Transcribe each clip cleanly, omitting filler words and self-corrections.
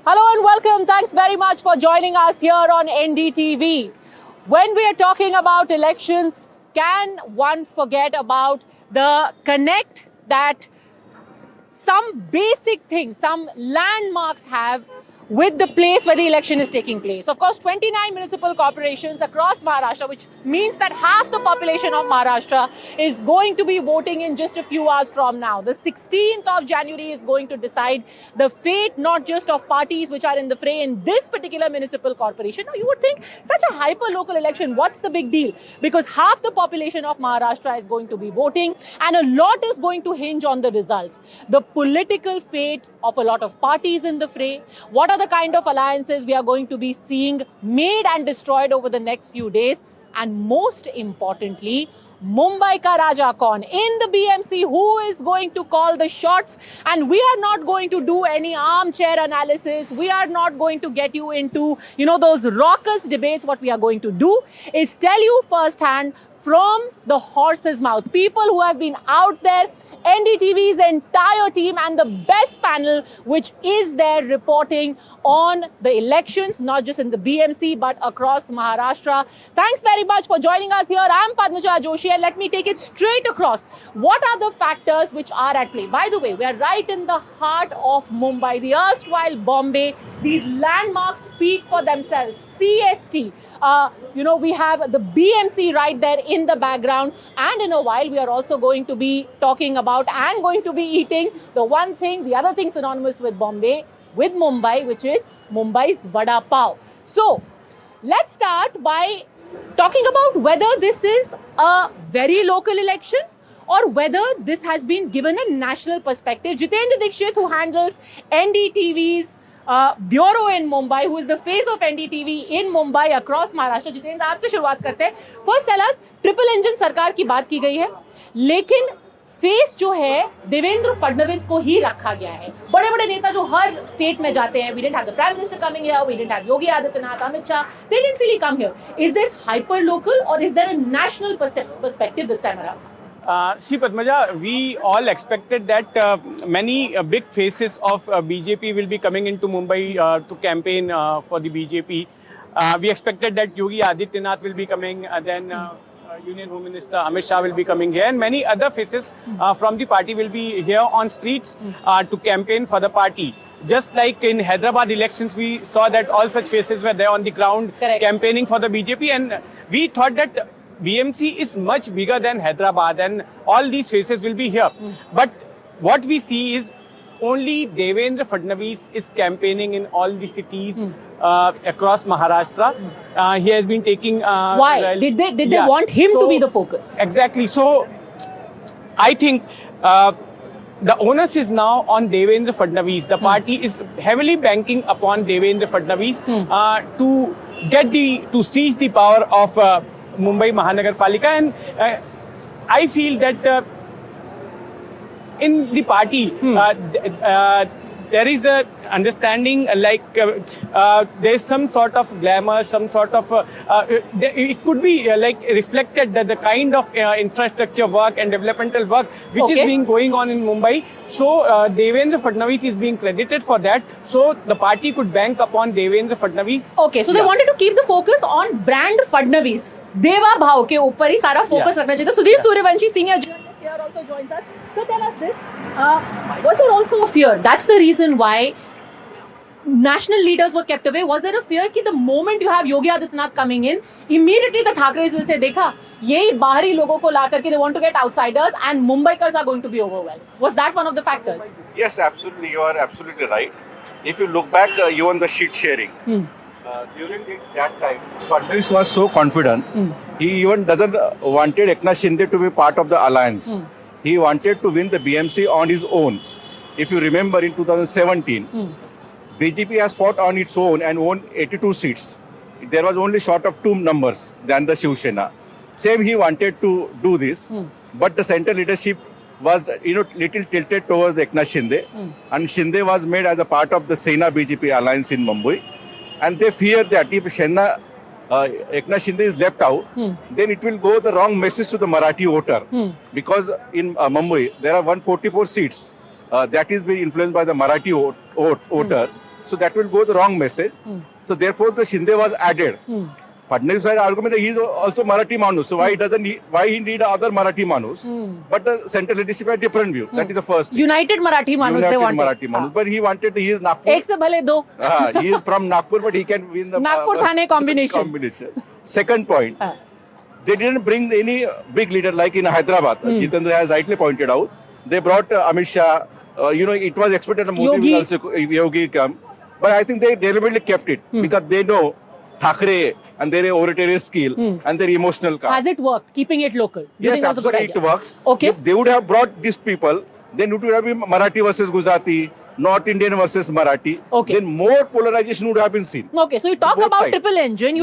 Hello and welcome. Thanks very much for joining us here on NDTV. When we are talking about elections, can one forget about the connect that some basic things, some landmarks have with the place where the election is taking place? Of course, 29 municipal corporations across Maharashtra, which means that half the population of Maharashtra is going to be voting in just a few hours from now. The 16th of January is going to decide the fate not just of parties which are in the fray in this particular municipal corporation. Now, you would think such a hyper-local election, what's the big deal? Because half the population of Maharashtra is going to be voting and a lot is going to hinge on the results. The political fate of a lot of parties in the fray, what are the kind of alliances we are going to be seeing made and destroyed over the next few days, and most importantly, Mumbai ka Raja kaun in the BMC, who is going to call the shots? And we are not going to do any armchair analysis. We are not going to get you into, those raucous debates. What we are going to do is tell you firsthand from the horse's mouth, people who have been out there, NDTV's entire team and the best panel which is there reporting on the elections, not just in the BMC but across Maharashtra. Thanks very much for joining us here. I'm Padmaja Joshi and let me take it straight across. What are the factors which are at play? By the way, we are right in the heart of Mumbai, the erstwhile Bombay. These landmarks speak for themselves. CST, we have the BMC right there in the background, and in a while we are also going to be talking about and going to be eating the other thing synonymous with Bombay, with Mumbai, which is Mumbai's Vada Pav. So let's start by talking about whether this is a very local election or whether this has been given a national perspective. Jitendra Dikshit, who handles NDTV's bureau in Mumbai, who is the face of NDTV in Mumbai across Maharashtra. Jitendra, आपसे शुरुआत करते हैं. First tell us, triple engine सरकार की बात की गई है, लेकिन फेस जो है देवेंद्र फडणवीस को ही रखा गया है. बड़े बड़े नेता जो हर स्टेट में जाते हैं, we didn't have the prime minister coming here, we didn't have Yogi Adityanath, Amit Shah, they didn't really come here. Is this hyper local or is there a national perspective this time around? See, Padmaja, we all expected that many big faces of BJP will be coming into Mumbai to campaign for the BJP. We expected that Yogi Adityanath will be coming, then Union Home Minister Amit Shah will be coming here, and many other faces from the party will be here on streets to campaign for the party. Just like in Hyderabad elections, we saw that all such faces were there on the ground. Correct. Campaigning for the BJP, and we thought that BMC is much bigger than Hyderabad and all these faces will be here. But what we see is only Devendra Fadnavis is campaigning in all the cities across Maharashtra. He has been taking... Why? Did they want him to be the focus? Exactly. So, I think the onus is now on Devendra Fadnavis. The party is heavily banking upon Devendra Fadnavis to seize the power of Mumbai Mahanagarpalika, and I feel that in the party there is a understanding like there is some sort of glamour, some sort of it could be like reflected that the kind of infrastructure work and developmental work which is being going on in Mumbai. So Devendra Fadnavis is being credited for that. So the party could bank upon Devendra Fadnavis. Okay, so they wanted to keep the focus on brand Fadnavis. Deva Bhav ke upar hi sara focus rakna chahiye. Sudhir Suryavanshi, senior journalist here, also joins us. So tell us this, was there also a fear? That's the reason why national leaders were kept away. Was there a fear that the moment you have Yogi Adityanath coming in, immediately the Thakres will say, dekha, yehi bahari logon ko la karke they want to get outsiders and Mumbaikars are going to be overwhelmed. Was that one of the factors? Yes, absolutely. You are absolutely right. If you look back, even the sheet sharing, during that time, Fadnavis was so confident. He even doesn't wanted Eknath Shinde to be part of the alliance. He wanted to win the BMC on his own. If you remember, in 2017, BJP has fought on its own and won 82 seats. There was only short of 2 numbers than the Shiv Sena. Same, he wanted to do this, but the central leadership was little tilted towards the Eknath Shinde, and Shinde was made as a part of the Sena BJP alliance in Mumbai, and they fear that if Eknath Shinde is left out, then it will go the wrong message to the Marathi voter, because in Mumbai there are 144 seats that is being influenced by the Marathi voters. So that will go the wrong message. So therefore the Shinde was added. Fadnavis had argument that he is also Marathi Manus. So why he need other Marathi Manus? But the central leadership had different view. That is the first thing. United Marathi Manus they United wanted. Marathi Manus. But he wanted, he is Nagpur. एक से भले दो. He is from Nagpur, but he can win the Nagpur-Thane combination. Second point, they didn't bring any big leader like in Hyderabad. Jitendra has rightly pointed out. They brought Amit Shah. It was expected that Modi will also Yogi come. But I think they deliberately kept it because they know Thackeray and their oratory skill and their emotional card. Has it worked? Keeping it local? Do you Yes, think that's a good absolutely idea? it works. Okay. If they would have brought these people, then it would have been Marathi versus Gujarati, North Indian versus Marathi. Okay. Then more polarization would have been seen. Okay, so you talk Both about sides. triple engine,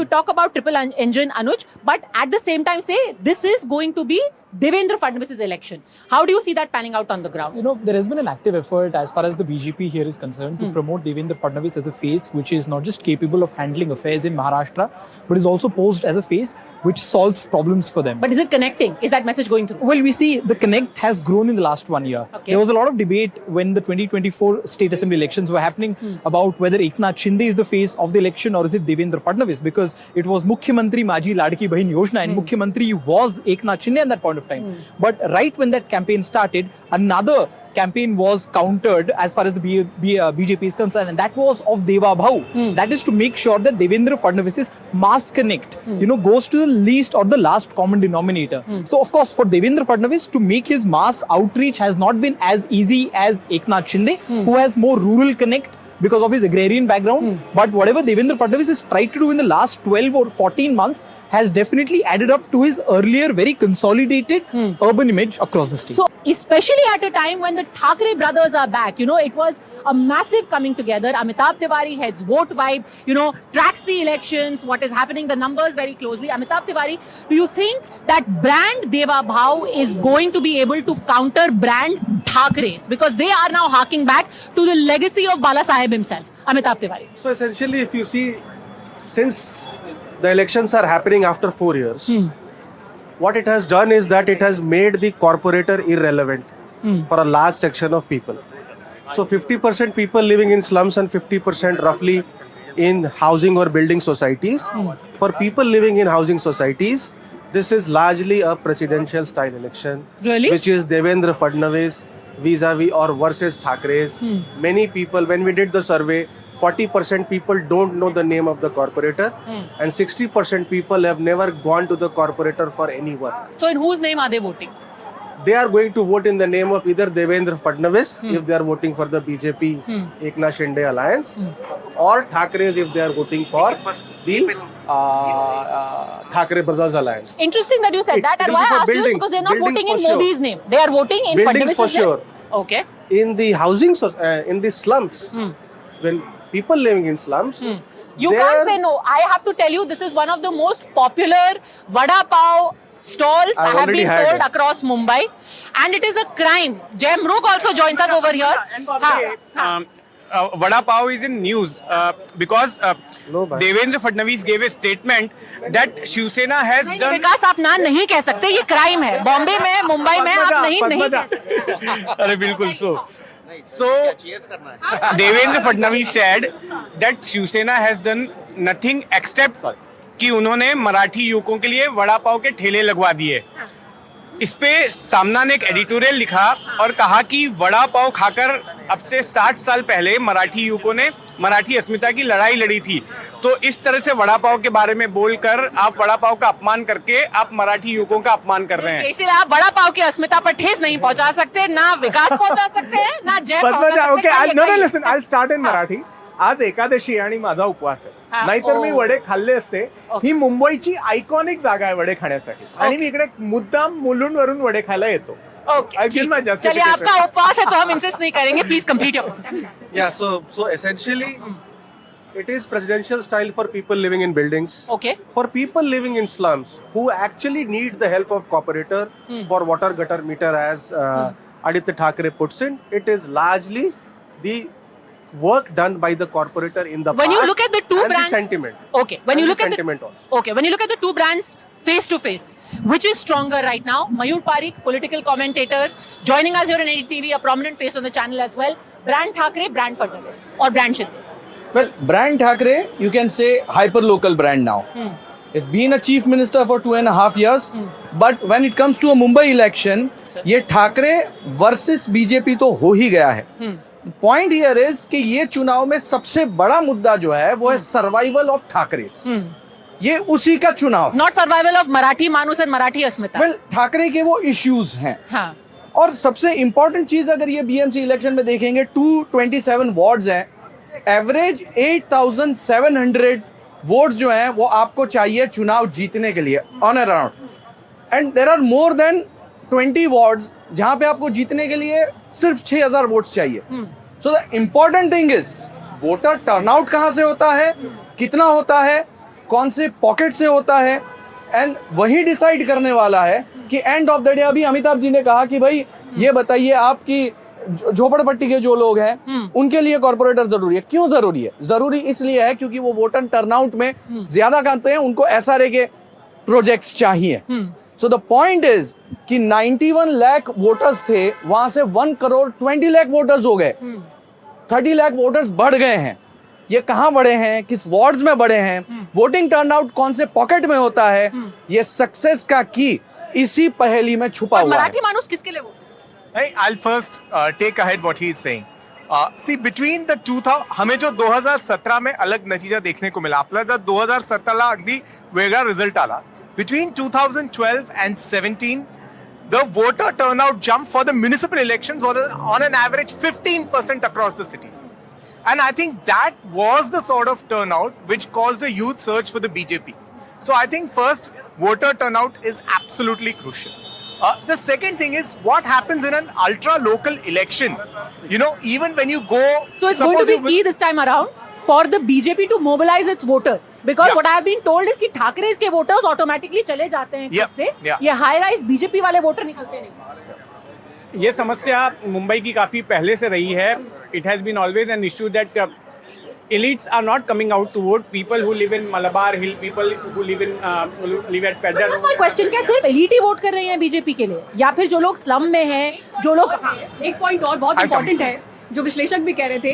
engine, Anuj, but at the same time say this is going to be Devendra Fadnavis' election. How do you see that panning out on the ground? You know, there has been an active effort as far as the BJP here is concerned to promote Devendra Fadnavis as a face which is not just capable of handling affairs in Maharashtra, but is also posed as a face which solves problems for them. But is it connecting? Is that message going through? Well, we see the connect has grown in the last 1 year. Okay. There was a lot of debate when the 2024 state assembly elections were happening about whether Eknath Shinde is the face of the election or is it Devendra Fadnavis, because it was Mukhyamantri Maji Ladki Bahin Yojana and Mukhyamantri was Eknath Shinde at that point of time. But right when that campaign started, another campaign was countered as far as the BJP is concerned, and that was of Deva Bhau. That is to make sure that Devendra Fadnavis' mass connect, goes to the least or the last common denominator. So of course, for Devendra Fadnavis to make his mass outreach has not been as easy as Eknath Shinde, who has more rural connect because of his agrarian background. But whatever Devendra Fadnavis has tried to do in the last 12 or 14 months has definitely added up to his earlier very consolidated urban image across the state. So, especially at a time when the Thackeray brothers are back, it was a massive coming together. Amitabh Tiwari heads Vote Vibe, tracks the elections, what is happening, the numbers very closely. Amitabh Tiwari, do you think that brand Deva Bhau is going to be able to counter brand Thackeray's? Because they are now harking back to the legacy of Bala Saheb himself. Amitabh Tiwari. So essentially, if you see, since the elections are happening after 4 years, what it has done is that it has made the corporator irrelevant for a large section of people. So 50% people living in slums and 50% roughly in housing or building societies. For people living in housing societies, this is largely a presidential style election. Really? Which is Devendra Fadnavis vis-a-vis or versus Thackeray's. Many people, when we did the survey, 40% people don't know the name of the corporator and 60% people have never gone to the corporator for any work. So, in whose name are they voting? They are going to vote in the name of either Devendra Fadnavis if they are voting for the BJP Eknath Shinde alliance or Thackeray's if they are voting for the Thackeray Brothers alliance. Interesting that you said that. And It why will be I for asked you buildings. because they're not Buildings voting in for sure. Modi's name. They are voting in Buildings Fadnavis' for name. sure. Okay. In the housing, in the slums, when people living in slums, You they can't are- say no. I have to tell you, this is one of the most popular vada pav stalls I I've have already been had told it. across Mumbai. And it is a crime. Jem Rook also joins us over here. Vada Pav is in news because No, bhai. Devendra Fadnavis gave a statement that Shiv Sena has नहीं, done. विकास आप ना नहीं कह सकते, ये crime है. बॉम्बे में, मुंबई में आप नहीं कह सकते. अरे बिल्कुल so Devendra Fadnavis said that Shiv Sena has done nothing except कि उन्होंने मराठी युवकों के लिए वड़ा पाव के ठेले लगवा दिए. इस पे सामना ने एक एडिटोरियल लिखा और कहा कि वड़ा पाव खाकर अब से 60 साल पहले मराठी युवकों ने मराठी अस्मिता की लड़ाई लड़ी थी. तो इस तरह से वड़ा पाव के बारे में बोलकर आप वड़ा पाव का अपमान करके आप मराठी युवकों का अपमान कर रहे हैं. इसलिए आप वड़ा पाव की अस्मिता पर ठेस नहीं पहुंचा सकते, ना विकास पहुंचा सकते हैं, ना जय पद्मजा, पहुंचा ओके, सकते हैं. no, listen, I'll start in Marathi. आज एकादशी आणि माझा उपवास हा, आहे, नाहीतर मी ओ. वडे खाल्ले असते. ओके. ही मुंबईची आयकॉनिक जागा आहे वडे खाण्यासाठी आणि मी इकडे मुद्दाम मुलुंड वरून वडे खायला येतो. ओके, I'll give my ठीक. चलिए, justification. आपका उपवास है तो हम इंसिस्ट नहीं करेंगे. Please complete your. Yeah, so essentially, it is presidential style for people living in buildings. Okay. For people living in slums who actually need the help of corporator for water gutter meter, as Aditya Thackeray puts in, it is largely the work done by the corporator in the When past. you look at the two and brands, the sentiment. Okay. When And you the look at sentiment the also. okay, when you look at the two brands face to face, which is stronger right now? Mayur Parikh, political commentator, joining us here on NDTV, a prominent face on the channel as well. Brand Thackeray, brand Fadnavis, or brand Shinde. Well, Brand Thakre, you can say hyper local brand now. He's been a chief minister for 2.5 years. But when it comes to a Mumbai election, ये Thackeray versus BJP तो हो ही गया है. Point here is कि ये चुनाव में सबसे बड़ा मुद्दा जो है वो है सर्वाइवल ऑफ ठाकरेस. ये उसी का चुनाव. नॉट सर्वाइवल ऑफ मराठी मानुस and Marathi Asmita. Well, Thackeray के वो इश्यूज हैं. हाँ. और सबसे इंपॉर्टेंट चीज अगर ये बीएमसी इलेक्शन में देखेंगे, 227 वार्ड्स हैं, एवरेज 8,700 वोट्स जो हैं वो आपको चाहिए चुनाव जीतने के लिए on around. And there are more than 20 wards जहां पे आपको जीतने के लिए सिर्फ 6,000 वोट्स चाहिए. So the important thing is voter turnout कहां से होता है, कितना होता है, कौन से पॉकेट से होता है, एंड वही डिसाइड करने वाला है कि एंड ऑफ द डे. अभी अमिताभ जी ने कहा कि भाई ये बताइए आपकी झोपड़पट्टी के जो लोग हैं उनके लिए कॉर्पोरेटर जरूरी है. क्यों जरूरी है? जरूरी इसलिए है क्योंकि वो वोटर टर्नआउट में ज्यादा करते हैं, उनको एसआरए के प्रोजेक्ट्स चाहिए. सो द पॉइंट इज कि 91 लाख वोटर्स थे, वहां से 1 करोड़ 20 लाख वोटर्स हो गए. 30 लाख वोटर्स बढ़ गए हैं. ये कहां बढ़े हैं, किस वार्ड्स में बढ़े हैं, वोटिंग टर्नआउट कौन से पॉकेट में होता है, ये सक्सेस का की इसी पहेली में छुपा हुआ है. मराठी मानुस किसके लिए vote? I'll first take ahead what he is saying. See, between the 2000 हमें जो 2017 में अलग नतीजा देखने को मिला, आपला जर 2017ला अगदी वेगळा रिझल्ट आला. Between 2012 and 17, the voter turnout jump for the municipal elections was on an average 15% across the city. And I think that was the sort of turnout which caused a huge surge for the BJP. So I think first, voter turnout is absolutely crucial. The second thing is what happens in an ultra local election. You know, even when you go. So it's going to be key this time around for the BJP to mobilize its voter. Because what I have been told is कि ठाकरे के voters automatically चले जाते हैं खुद से. ये high rise BJP वाले voter निकलते नहीं. ये समस्या मुंबई की काफ़ी पहले से रही है. It has been always an issue that elites are not coming out to vote. People who live in Malabar Hill, people who live at Pedder. That's my question. क्या सिर्फ एलिट ही वोट कर रहे हैं बीजेपी के लिए, या फिर जो लोग स्लम में हैं, जो लोग. एक पॉइंट और बहुत इंपॉर्टेंट है जो विश्लेषक भी कह रहे थे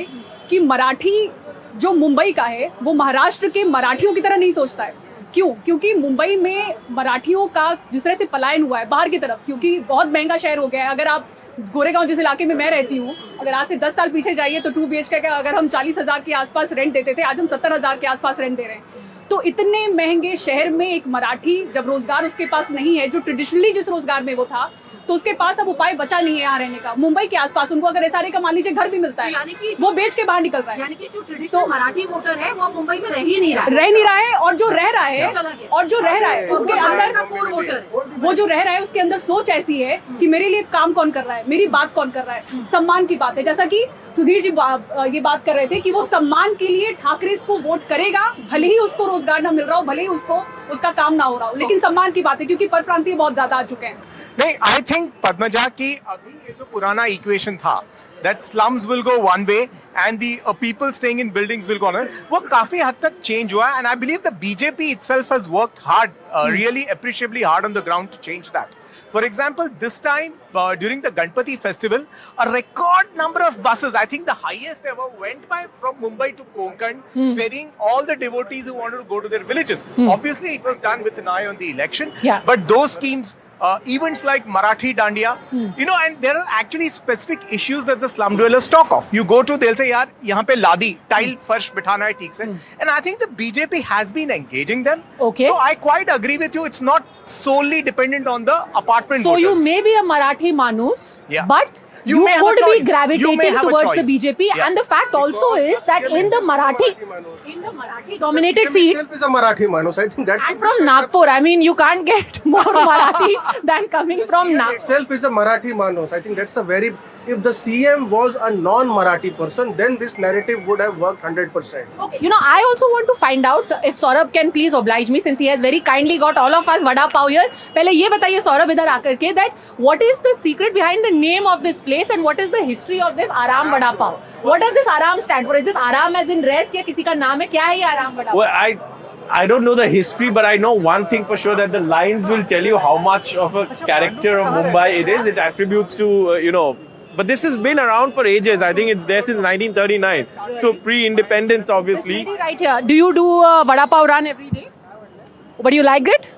कि मराठी जो मुंबई का है वो महाराष्ट्र के मराठियों की तरह नहीं सोचता है. क्यों? क्योंकि मुंबई में मराठियों का जिस तरह से पलायन हुआ है बाहर की तरफ, क्योंकि बहुत महंगा शहर हो गया है. अगर आप गोरेगांव जिस इलाके में मैं रहती हूँ, अगर आज से 10 साल पीछे जाइए तो 2 BHK का अगर हम 40,000 के आसपास रेंट देते थे, आज हम 70,000 के आसपास रेंट दे रहे हैं. तो इतने महंगे शहर में एक मराठी जब रोजगार उसके पास नहीं है, जो ट्रेडिशनली जिस रोजगार में वो था, तो उसके पास अब उपाय बचा नहीं है यहाँ रहने का. मुंबई के आसपास उनको अगर एसआरए का मान लीजिए घर भी मिलता है, वो बेच के बाहर निकल रहा है. यानी कि जो ट्रेडिशनल मराठी वोटर है वो मुंबई में रह ही नहीं रहा है. और जो रह रहा है उसके अंदर, वो जो रह रहा है उसके अंदर सोच ऐसी है कि मेरे लिए काम कौन कर रहा है, मेरी बात कौन कर रहा है. सम्मान की बात है, जैसा कि सुधीर जी ये बात कर रहे थे कि वो सम्मान के लिए ठाकरे को वोट करेगा, भले ही उसको रोजगार ना मिल रहा हो, भले ही उसको उसका काम ना हो रहा हो, लेकिन सम्मान की बात है क्योंकि परप्रांतीय बहुत ज्यादा आ चुके हैं. नहीं, आई थिंक पद्मजा की अभी ये जो पुराना इक्वेशन था that slums will go one way and the people staying in buildings will go another, वो काफी हद तक चेंज हुआ है. and I believe the BJP itself has worked hard, really appreciably hard on the ground to change that. For example, this time during the Ganpati festival, a record number of buses, I think the highest ever, went by from Mumbai to Konkan, ferrying all the devotees who wanted to go to their villages. Obviously, it was done with an eye on the election, but those schemes, events like Marathi Dandiya, you know, and there are actually specific issues that the slum dwellers talk of. You go to, they'll say, yaar, yahan pe ladi, tile farsh bithana hai theek se. And I think the BJP has been engaging them. Okay. So I quite agree with you. It's not solely dependent on the apartment So voters. you may be a Marathi manus, Yeah. but You you may have a could be choice. You may gravitating have a towards the choice. BJP. Yeah. And the fact also is that in the Marathi dominated seats, Is a Marathi Manus. I think that's and from Nagpur, I mean, you can't get more Marathi than coming from Nagpur. itself is a Marathi Manus. I think that's a very. If the CM was a non-Marathi person, then this narrative would have worked 100%. Okay, you know, I also want to find out if Saurabh can please oblige me, since he has very kindly got all of us vada pav here. पहले ये बताइए Saurabh इधर आकर के that what is the secret behind the name of this place and what is the history of this Aram vada pav? What does this Aram stand for? Is this Aram as in rest या किसी का नाम है? क्या है ये Aram vada pav? Well, I don't know the history, but I know one thing for sure, that the lines will tell you how much of a character of Mumbai it is. It attributes to, But this has been around for ages. I think it's there since 1939. So pre-independence, obviously. Right here. Do you do a vada pav run every day? But you like it?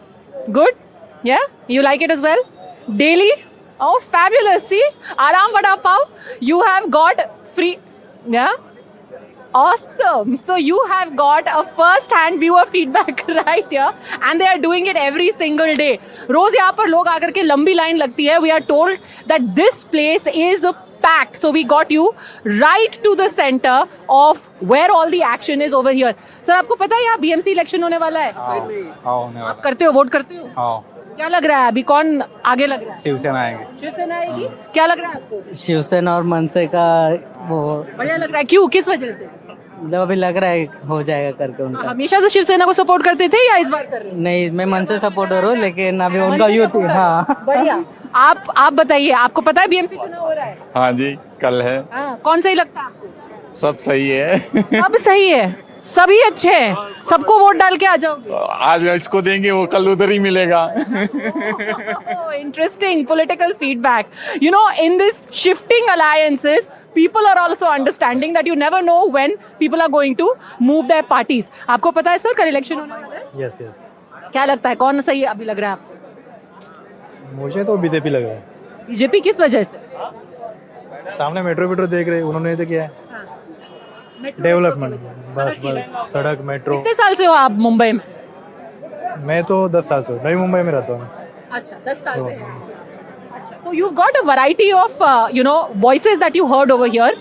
Good? Yeah? You like it as well? Daily? Oh, fabulous. See? Aram vada pav. You have got free. Yeah? Awesome. So you have got a first-hand viewer feedback right here, and they are doing it every single day. रोज यहाँ पर लोग आकर के लंबी line लगती है. We are told that this place is packed. So we got you right to the center of where all the action is over here. Sir, आपको पता है यहाँ BMC इलेक्शन होने वाला है? आप करते हो, वोट करते हो? क्या लग रहा है अभी कौन आगे लग रहा है? शिवसेना आएंगे. शिवसेना आएगी. क्या लग रहा है आपको? शिवसेना और मनसे का वो बढ़िया लग रहा है. क्यों? किस वजह से? मतलब अभी लग रहा है हो जाएगा करके उनका. हमेशा से शिवसेना को सपोर्ट करते थे या इस बार कर रहे हैं? नहीं, मैं मनसे सपोर्टर हूँ, लेकिन अभी उनका यूथ. हाँ, बढ़िया. आप बताइए, आपको पता है बीएमसी चुनाव हो रहा है? हाँ जी, कल है. हाँ, कौन सही लगता है आपको? सब सही है. सब सही है, सभी अच्छे हैं, सबको वोट डाल के आ जाओगे. आज इसको देंगे, वो कल उधर ही मिलेगा. Interesting political feedback. You know, in this shifting alliances, people are also understanding that you never know when people are going to move their parties. आपको पता है सर कल इलेक्शन होने वाला है? Yes yes. क्या लगता है कौन सही अभी लग रहा है आपको? मुझे तो बीजेपी लग रहा है. बीजेपी किस वजह से? सामने मेट्रो देख रहे हैं, उन्होंने तो किया है डेवलपमेंट. बस सड़क मेट्रो. कितने साल से हो आप मुंबई में? मैं तो 10 साल से नई मुंबई में रहता हूँ. अच्छा, 10 साल से है. So you've got a variety of, voices that you heard over here.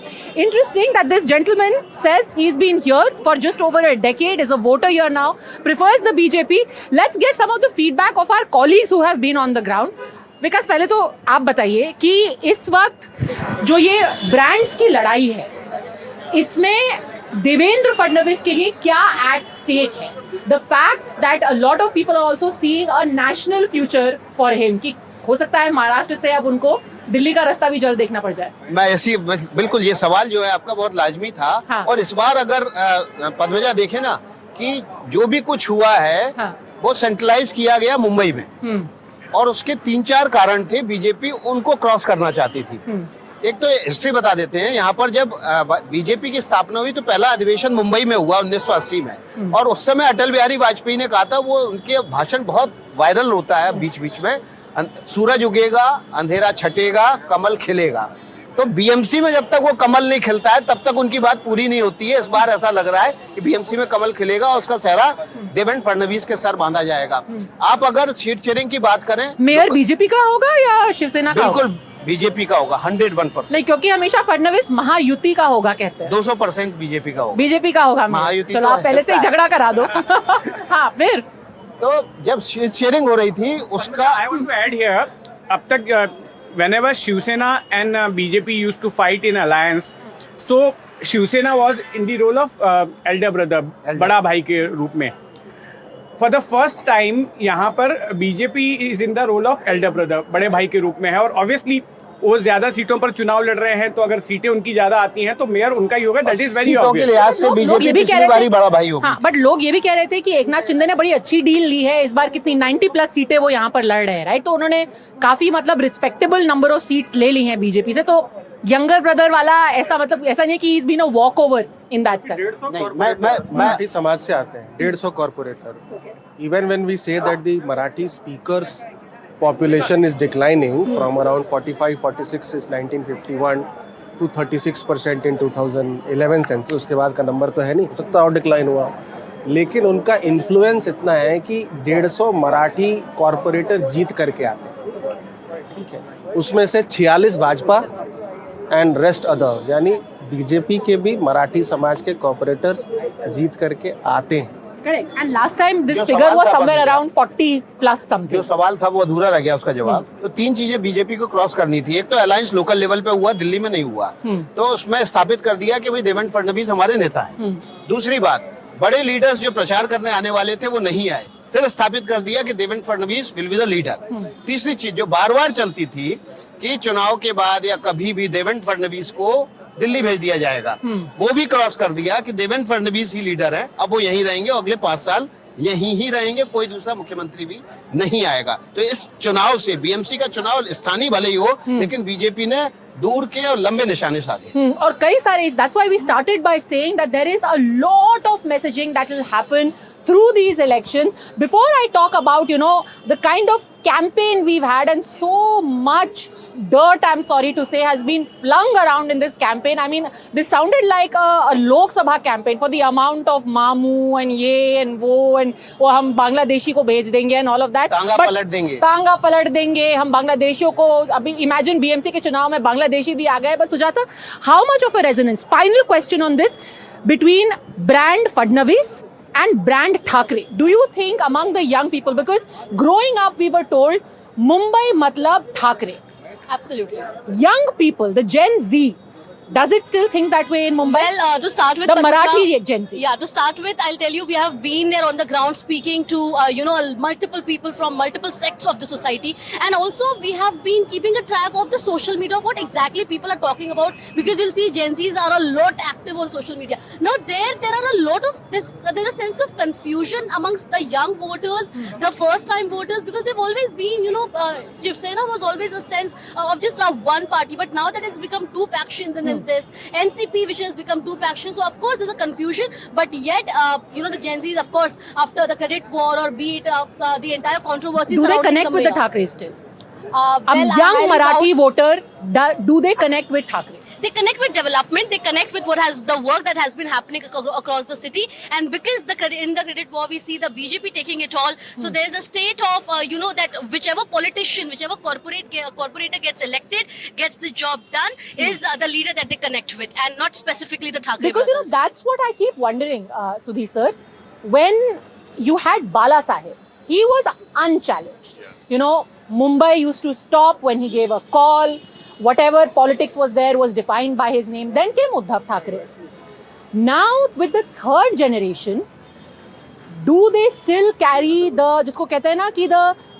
Interesting that this gentleman says he's been here for just over a decade, is a voter here now, prefers the BJP. Let's get some of the feedback of our colleagues who have been on the ground. विकास, पहले तो आप बताइए कि इस वक्त जो ये brands की लड़ाई है, इसमें देवेंद्र फडणवीस के लिए क्या एट स्टेक है? The fact that a lot of people are also seeing a national future for him, कि हो सकता है महाराष्ट्र से अब उनको दिल्ली का रास्ता भी जल्द देखना पड़ जाए. मैं ऐसी बिल्कुल, ये सवाल जो है आपका बहुत लाजमी था. हाँ. और इस बार अगर पद्मजा देखे ना कि जो भी कुछ हुआ है, हाँ. वो सेंट्रलाइज किया गया मुंबई में. और उसके 3-4 कारण थे. बीजेपी उनको क्रॉस करना चाहती थी. एक तो हिस्ट्री बता देते हैं. यहाँ पर जब बीजेपी की स्थापना हुई तो पहला अधिवेशन मुंबई में हुआ 1980 में. और उस समय अटल बिहारी वाजपेयी ने कहा था, वो उनके भाषण बहुत वायरल होता है बीच बीच में, सूरज उगेगा, अंधेरा छटेगा, कमल खिलेगा. तो बीएमसी में जब तक वो कमल नहीं खिलता है तब तक उनकी बात पूरी नहीं होती है. इस बार ऐसा लग रहा है कि बीएमसी में कमल खिलेगा और उसका सेहरा देवेंद्र फडणवीस के सर बांधा जाएगा. आप अगर सीट शेयरिंग की बात करें, मेयर बीजेपी का होगा या शिवसेना का? बिल्कुल बीजेपी का होगा 101%. नहीं, क्योंकि हमेशा फडणवीस महायुति का होगा कहते हैं. 200% बीजेपी का होगा. बीजेपी का होगा. महायुति. चलो, आप पहले से ही झगड़ा करा दो. हाँ, फिर तो जब शेयरिंग हो रही थी उसका, I want to add here, अब तक whenever Shivsena and BJP used to fight in alliance, so Shivsena was in the role of elder brother, बड़ा भाई के रूप में. For the first time यहाँ पर BJP is in the role of elder brother, बड़े भाई के रूप में है. और obviously वो ज्यादा सीटों पर चुनाव लड़ रहे हैं, तो अगर सीटें उनकी ज्यादा आती हैं तो मेयर उनका ही होगा. दैट इज वेरी सीटों के लिहाज से बीजेपी पिछली बारी बड़ा भाई होगी. हाँ, बट लोग ये भी कह रहे थे कि एकनाथ शिंदे ने बड़ी अच्छी डील ली है इस बार. कितनी 90+ सीटें वो यहाँ पर लड़ रहे हैं, राइट? तो उन्होंने काफी रिस्पेक्टेबल नंबर ऑफ सीट्स ले ली हैं बीजेपी से. तो यंगर ब्रदर वाला ऐसा ऐसा नहीं कि is been a walkover in that sense. मैं मराठी समाज से आते हैं, 150 corporator. Even when we say that the Marathi speakers population is declining from around 45-46 is 1951 to 36% in 2011 census. उसके बाद का नंबर तो है नहीं, हो सकता और डिक्लाइन हुआ. लेकिन उनका इन्फ्लुएंस इतना है कि 150 मराठी कॉर्पोरेटर जीत करके आते हैं. ठीक है, उसमें से 46 भाजपा एंड रेस्ट अदर, यानी बीजेपी के भी मराठी समाज के कॉर्पोरेटर्स जीत करके आते हैं. Correct. And last time this figure was somewhere around 40+ something. जो सवाल था वो अधूरा रह गया उसका जवाब. तो 3 चीजें बीजेपी को क्रॉस करनी थी. एक तो अलायंस लोकल लेवल पे हुआ, दिल्ली में नहीं हुआ. तो उसमें स्थापित कर दिया कि भाई देवेंद्र फडणवीस हमारे नेता हैं. दूसरी बात, बड़े लीडर्स जो प्रचार करने आने वाले थे वो नहीं आए. फिर स्थापित कर दिया कि Devendra Fadnavis will be the leader. तीसरी चीज जो बार बार चलती थी कि चुनाव के बाद या कभी भी देवेंद्र फडणवीस को दिल्ली भेज दिया जाएगा, वो भी क्रॉस कर दिया कि देवेंद्र फडणवीस ही लीडर है. अब वो यहीं रहेंगे और अगले 5 साल यहीं ही रहेंगे, कोई दूसरा मुख्यमंत्री भी नहीं आएगा। तो इस चुनाव से, बीएमसी का चुनाव स्थानीय भले ही हो, लेकिन बीजेपी ने दूर के और लंबे निशाने साधे। और कई सारे, that's why we started by saying that there is a lot of messaging that will happen through these elections. Before I talk about, you know, the kind of campaign we've had, and so much dirt, I'm sorry to say, has been flung around in this campaign. I mean, this sounded like a Lok Sabha campaign for the amount of mamu and ye and wo and wo hum Bangladeshi ko bhej denge and all of that. तांगा But पलट देंगे। तांगा पलट देंगे हम बांग्लादेशियों को। अभी imagine BMC के चुनाव में बांग्लादेशी भी आ गए। But Sujata, how much of a resonance, final question on this, between brand Fadnavis and brand Thackeray, do you think among the young people, because growing up we were told Mumbai matlab Thackeray, Absolutely. young people, the Gen Z, does it still think that way in Mumbai? Well, to start with, the Padmaja, Marathi Gen Z. Yeah, to start with, I'll tell you, we have been there on the ground speaking to, multiple people from multiple sects of the society. And also, we have been keeping a track of the social media, of what exactly people are talking about. Because you'll see Gen Zs are a lot active on social media. Now, there are a lot of this, there's a sense of confusion amongst the young voters, the first-time voters, because they've always been, Shiv Sena was always a sense of just one party. But now that it's become two factions, and then this NCP, which has become two factions. So, of course, there's a confusion. But yet, the Gen Zs, of course, after the credit war or be it the entire controversy. Do they connect with the Thackeray still? A Well, young I Marathi doubt- voter, do they connect with Thackeray? They connect with development. They connect with the work that has been happening across the city. And because in the credit war, we see the BJP taking it all. So there is a state of that whichever politician, whichever corporator gets elected, gets the job done, is the leader that they connect with, and not specifically the Thackeray Because brothers. that's what I keep wondering, Sudhi sir. When you had Bala Saheb, he was unchallenged. Mumbai used to stop when he gave a call. Whatever politics was there was defined by his name. Then came Uddhav Thackeray. Now with the third generation, do they still carry the, जिसको कहते हैं ना कि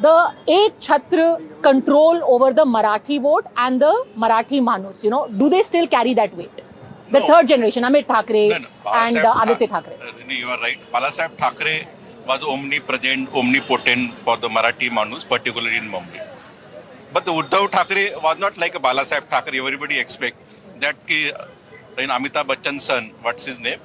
the एक छत्र control over the Marathi vote and the Marathi Manus? Do they still carry that weight? The third generation, Amit Thackeray and Aditya Thackeray. You are right. Balasaheb Thackeray was omnipresent, omnipotent for the Marathi Manus, particularly in Mumbai. But the Uddhav Thackeray was not like a Balasaheb Thackeray. Everybody expect that in Amitabh Bachchan's son, what's his name?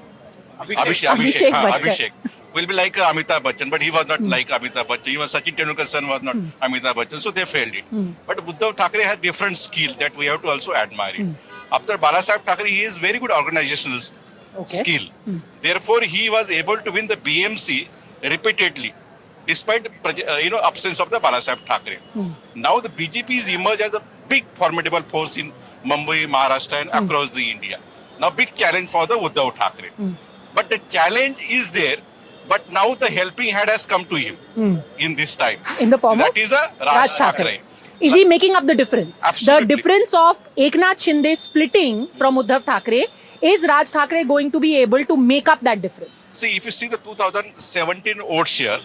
Abhishek Bachchan. Abhishek will be like Amitabh Bachchan, but he was not like Amitabh Bachchan. Even Sachin Tendulkar's son was not Amitabh Bachchan, so they failed it. But Uddhav Thackeray has different skill that we have to also admire it. After Balasaheb Thackeray, he is very good organizational skill. Therefore, he was able to win the BMC repeatedly, despite absence of the Balasaheb Thackeray. Now the BJP is emerged as a big formidable force in Mumbai, Maharashtra and across the India. Now big challenge for the Uddhav Thackeray. But the challenge is there, but now the helping hand has come to him in this time. In the form that of is a Raj Thackeray. Is he making up the difference? Absolutely. The difference of Eknath Shinde splitting from Uddhav Thackeray, is Raj Thackeray going to be able to make up that difference? See, if you see the 2017 vote share,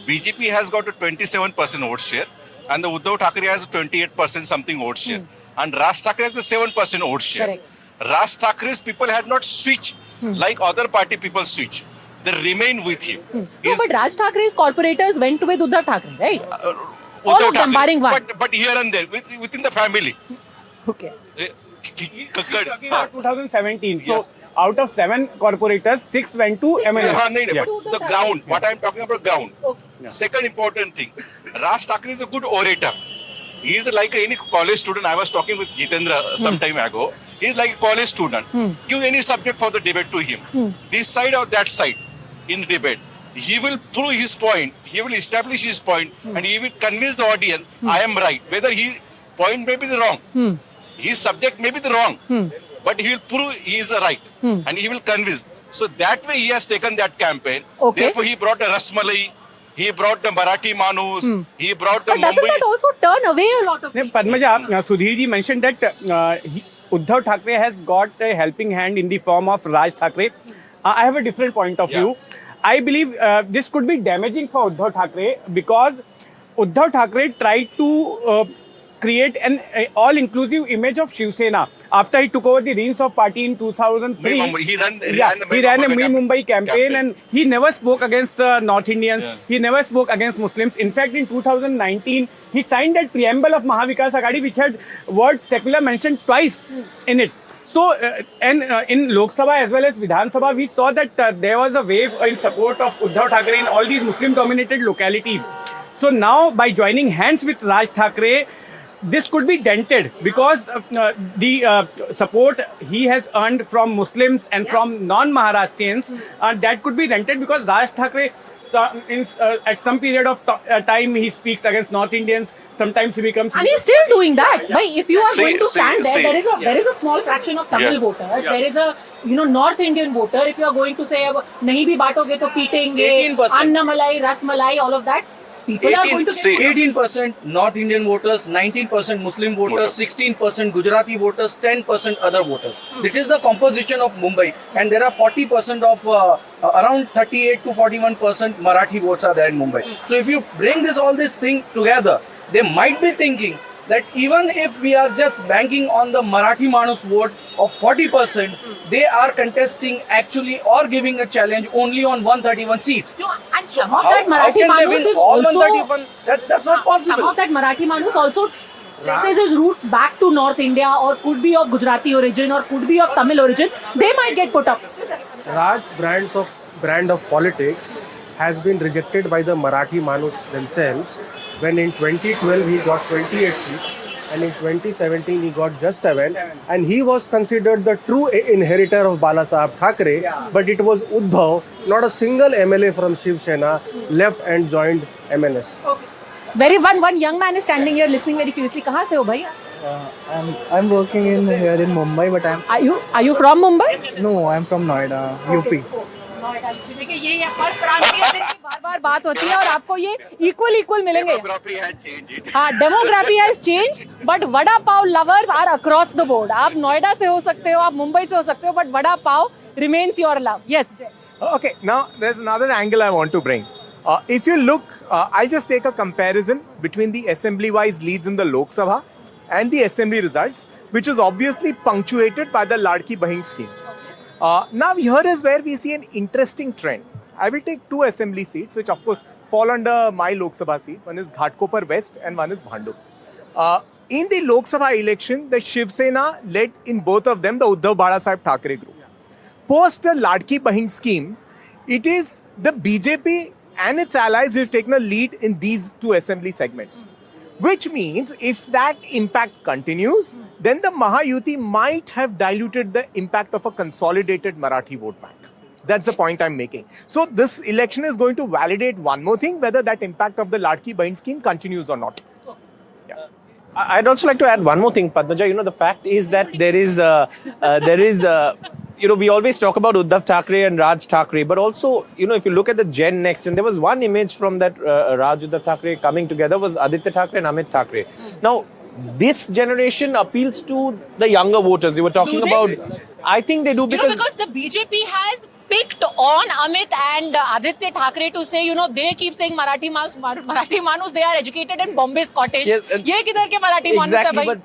BJP has got a 27% vote share and the Uddhav Thackeray has a 28% something vote share. And Raj Thackeray has the 7% vote share. Correct. Raj Thackeray's people had not switched like other party people switch. They remain with him. No, but Raj Thakray's corporators went with Uddhav Thackeray, right? All Uddhav of them, Thackeray. barring one. But here and there, within the family. Okay. Talking about 2017. So out of 7 corporators, 6 went to MLA. But the ground, what I'm talking about ground. Second important thing, Raj Thackeray is a good orator. He is like any college student. I was talking with Jitendra some time ago. He is like a college student. Give any subject for the debate to him. This side or that side in the debate. He will prove his point. He will establish his point and he will convince the audience, I am right. Whether his point may be the wrong. His subject may be the wrong. But he will prove he is right. And he will convince. So that way he has taken that campaign. Okay. Therefore he brought a Rasmalai. He brought the Marathi Manus. He brought the But doesn't Mumbai. that also turn away a lot of people? Padmaja, Sudhir ji mentioned that Uddhav Thackeray has got a helping hand in the form of Raj Thackeray. I have a different point of view. I believe this could be damaging for Uddhav Thackeray because Uddhav Thackeray tried to create an all-inclusive image of Shiv Sena. After he took over the reins of party in 2003, He ran a Me Mumbai campaign, and he never spoke against North Indians. Yeah. He never spoke against Muslims. In fact, in 2019, he signed that preamble of Mahavikas Aghadi, which had word secular mentioned twice in it. So, in Lok Sabha as well as Vidhan Sabha, we saw that there was a wave in support of Uddhav Thackeray in all these Muslim-dominated localities. So now, by joining hands with Raj Thackeray, this could be dented because the support he has earned from Muslims and from non-Maharashtrians, that could be dented because Raj Thackeray, at some period of time, he speaks against North Indians. Sometimes he becomes... And he's still doing that. Bhai, if you are going to stand there, see. there is a small fraction of Tamil Yeah. voters. There is a North Indian voter. If you are going to say, nahi bhi baatoge to peetenge, 18%. Anna Malai, Ras Malai, all of that, people are going to get... 18% North Indian voters, 19% Muslim voters, 16% Gujarati voters, 10% other voters. It is the composition of Mumbai, and there are 40% of around 38 to 41% Marathi votes are there in Mumbai. So if you bring all this thing together, they might be thinking that even if we are just banking on the Marathi Manus vote of 40%, they are contesting actually or giving a challenge only on 131 seats. No, and some of How- that how Marathi can they Manus win is all also... 131? That's not possible. Some of that Marathi Manus also traces his roots back to North India, or could be of Gujarati origin, or could be of Tamil origin. They might get put up. Raj's brand of politics has been rejected by the Marathi Manus themselves. When in 2012 he got 28 seats, and in 2017 he got just 7, and he was considered the true inheritor of Balasaheb Thackeray, but it was Uddhav, not a single MLA from Shiv Sena left and joined MNS. One young man is standing here listening very curiously. Kahan se ho bhai? I'm working here in Mumbai, but Are you from Mumbai? no, I'm from Noida, UP. देखिए ये हर प्रांतीय से बार-बार बात होती है और आपको ये इक्वल मिलेंगे. Demography had changed. हाँ, demography has changed, but vada pav lovers are across the board. आप नोएडा से हो सकते हो, आप मुंबई से हो सकते हो, but vada pav remains your love. Yes. Okay, now there's another angle I want to bring. If you look, I'll just take a comparison between the assembly-wise leads in the Lok Sabha and the assembly results, which is obviously punctuated by the Ladki Bahin scheme. Now here is where we see an interesting trend. I will take 2 assembly seats, which of course fall under my Lok Sabha seat. One is Ghatkopar West and one is Bhandup. In the Lok Sabha election, the Shiv Sena led in both of them the Uddhav Balasaheb Thackeray group. Post the Ladki Bahin scheme, it is the BJP and its allies who have taken a lead in these 2 assembly segments. Which means if that impact continues, then the Mahayuti might have diluted the impact of a consolidated Marathi vote bank. That's the point I'm making. So this election is going to validate one more thing, whether that impact of the Ladki Bahin scheme continues or not. I'd also like to add one more thing, Padmaja. The fact is that there is, we always talk about Uddhav Thackeray and Raj Thackeray, but also, if you look at the Gen Next, and there was one image from that Raj Uddhav Thackeray coming together was Aditya Thackeray and Amit Thackeray. Now, this generation appeals to the younger voters. You were talking about. I think they do because the BJP has picked on Amit and Aditya Thackeray to say, they keep saying Marathi Manus, they are educated in Bombay Scottish. Yes, Ye kidhar ke Marathi Manus hai exactly, bhai?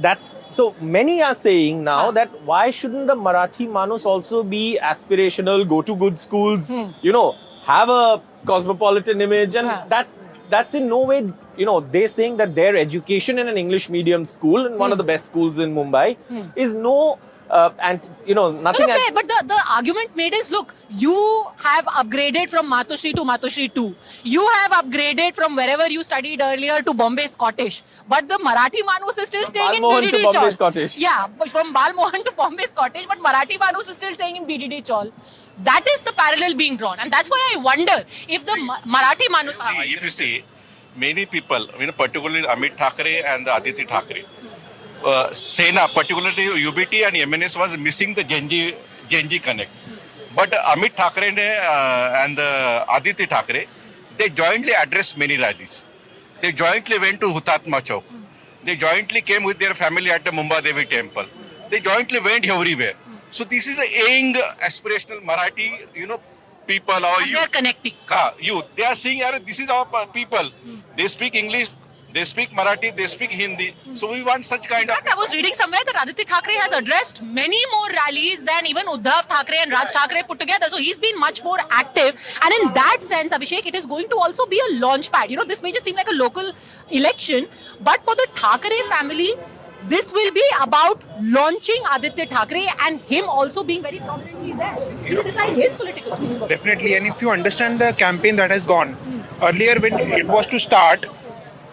but so many are saying now that why shouldn't the Marathi Manus also be aspirational, go to good schools, have a cosmopolitan image, and that's in no way, they're saying that their education in an English medium school, in one of the best schools in Mumbai, is no. Nothing. Fair, but the argument made is, look, you have upgraded from Matoshri to Matoshri 2. You have upgraded from wherever you studied earlier to Bombay Scottish. But the Marathi Manus is still staying in Balmohan to BDD Bombay Chawl. Scottish. Yeah, but from Balmohan to Bombay Scottish, but Marathi Manus is still staying in BDD Chawl. That is the parallel being drawn. And that's why I wonder if the Marathi Manus are... See, if you see, many people, particularly Amit Thackeray and Aditya Thackeray, Sena, particularly UBT and MNS was missing the Genji connect. But Amit Thackeray and Aditya Thackeray, they jointly addressed many rallies. They jointly went to Hutatma Chowk. They jointly came with their family at the Mumbai Devi temple. They jointly went everywhere. So this is a young aspirational Marathi, people or They are connecting. youth. They are saying, this is our people. They speak English They speak Marathi, they speak Hindi. So we want such kind of. I was reading somewhere that Aditya Thackeray has addressed many more rallies than even Uddhav Thackeray and Raj Thackeray put together. So he's been much more active. And in that sense, Abhishek, it is going to also be a launch pad. You know, this may just seem like a local election, but for the Thackeray family, this will be about launching Aditya Thackeray and him also being very prominently there to decide his political future. Definitely, and if you understand the campaign that has gone earlier when it was to start,